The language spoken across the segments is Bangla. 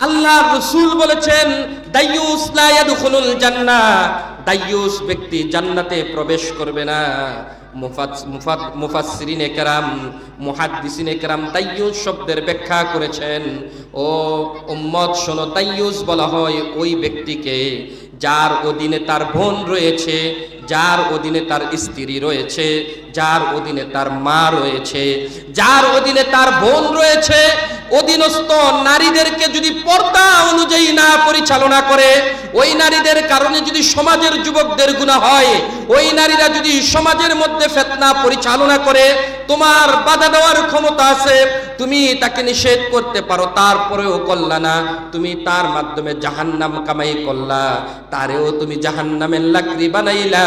আল্লাহর রাসূল বলেছেন দাইয়ুস লা ইয়াদখুলুল জান্নাহ, দাইয়ুস ব্যক্তি জান্নাতে প্রবেশ করবে না। মুফাসসিরিনে কেরাম, মুহাদ্দিসিনে কেরাম দাইয়ুস শব্দের ব্যাখ্যা করেছেন, ও উম্মত শোনো, দাইয়ুস বলা হয় ওই ব্যক্তিকে যার অধীনে তার বোন রয়েছে, যার অধীনে তার স্ত্রী রয়েছে, যার অধীনে তার মা রয়েছে, যার অধীনে তার বোন রয়েছে। অধীনস্থ নারীদেরকে যদি পর্দা অনুযায়ী না পরিচালনা করে, ওই নারীদের কারণে যদি সমাজের যুবকদের গুনাহ হয়, ওই নারীরা যদি সমাজের মধ্যে ফিতনা পরিচালনা করে, তোমার বাধা দেওয়ার ক্ষমতা আছে, তুমি তাকে নিষেধ করতে পারো, তারপরেও করলা না, তুমি তার মাধ্যমে জাহান্নাম কামাই করলা, তারেও তুমি জাহান্নামের লাকড়ি বানাইলা।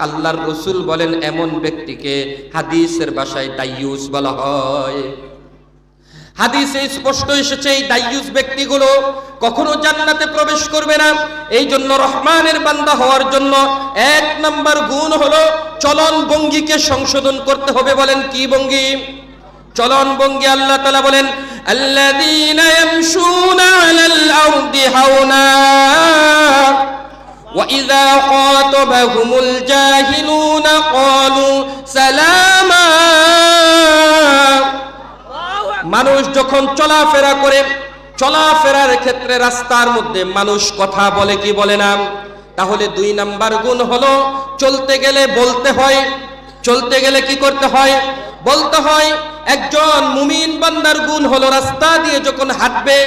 আল্লাহর রাসূল বলেন এমন ব্যক্তিকে হাদিসের ভাষায় দাইয়ুস বলা হয়। হাদিসে স্পষ্ট এসেছে এই দাইয়ুস ব্যক্তিগুলো কখনো জান্নাতে প্রবেশ করবে না। এই জন্য রহমানের বান্দা হওয়ার জন্য 1 নাম্বার গুণ হলো চলন ভঙ্গিকে সংশোধন করতে হবে। বলেন কি ভঙ্গি? চলন ভঙ্গি। আল্লাহ তাআলা বলেন আল্লাযীনা ইয়ামশুনা আলাল আরদি হাওনা ওয়া ইযা খাতাবাহুমুল জাহিলুনা ক্বালু সালামা। মানুষ যখন চলাফেরা করে, চলাফেরার ক্ষেত্রে রাস্তার মধ্যে মানুষ কথা বলে কি বলে না? তাহলে 2 নাম্বার গুণ হলো চলতে গেলে বলতে হয়। চলতে গেলে কি করতে হয়? বলতে হয়। একজন মুমিন বান্দার গুণ হলো রাস্তা দিয়ে যখন হাঁটবে,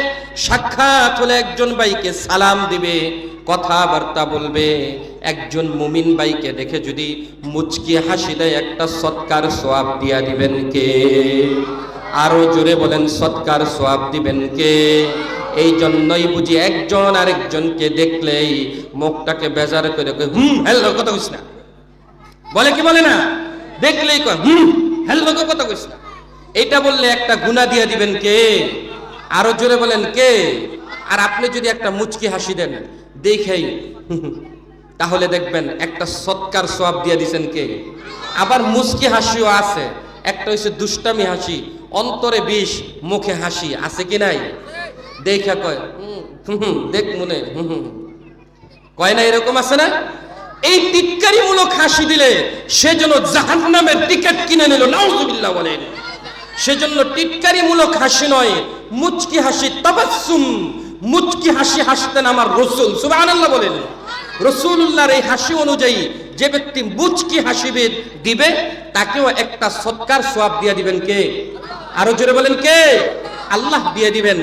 সাক্ষাৎ হলে একজন ভাইকে সালাম দিবে, কথাবার্তা বলবে। একজন মুমিন ভাইকে দেখে যদি মুচকি হাসি দেয়, একটা সৎকার সওয়াব দিয়া দিবেন কে? আরো জোরে বলেন, সৎকার সওয়াব দিবেন কে? এই জন্যই বুঝি একজন আরেকজনকে দেখলেই মুখটাকে বেজার করে হ্যালো কথা কইস না, বলে কি বলে না? দেখলেই কয় হ্যালো কথা কইস না। এটা বললে একটা গুনাহ দিয়ে দিবেন কে? আরো জোরে বলেন কে? আর আপনি যদি একটা মুচকি হাসি দেন দেখেই তাহলে দেখবেন একটা সৎকার সওয়াব দিয়ে দিবেন কে? আবার মুচকি হাসিও আছে, একটা হইছে দুষ্টামি হাসি, অন্তরে বিষ মুখে হাসি, আছে কি নাই? দেখা কয় দেখ মনে কয় না, এরকম আছে না? এই টিটকারিমূলক হাসি দিলে সেজন্য জাহান্নামের টিকিট কিনে নিল, নাউজুবিল্লাহ বলেন। সেজন্য টিটকারিমূলক হাসি নয়, মুচকি হাসি, তাবাসসুম, মুচকি হাসি হাসতেন আমার রাসূল, সুবহানাল্লাহ বলেন। রাসূলুল্লাহর এই হাসি অনুযায়ী যে ব্যক্তি মুচকি হাসি দিবে তাকেও একটা সৎকার সওয়াব দিয়ে দিবেন কে? আরো জোরে বলেন কে? আল্লাহ দিয়ে দিবেন।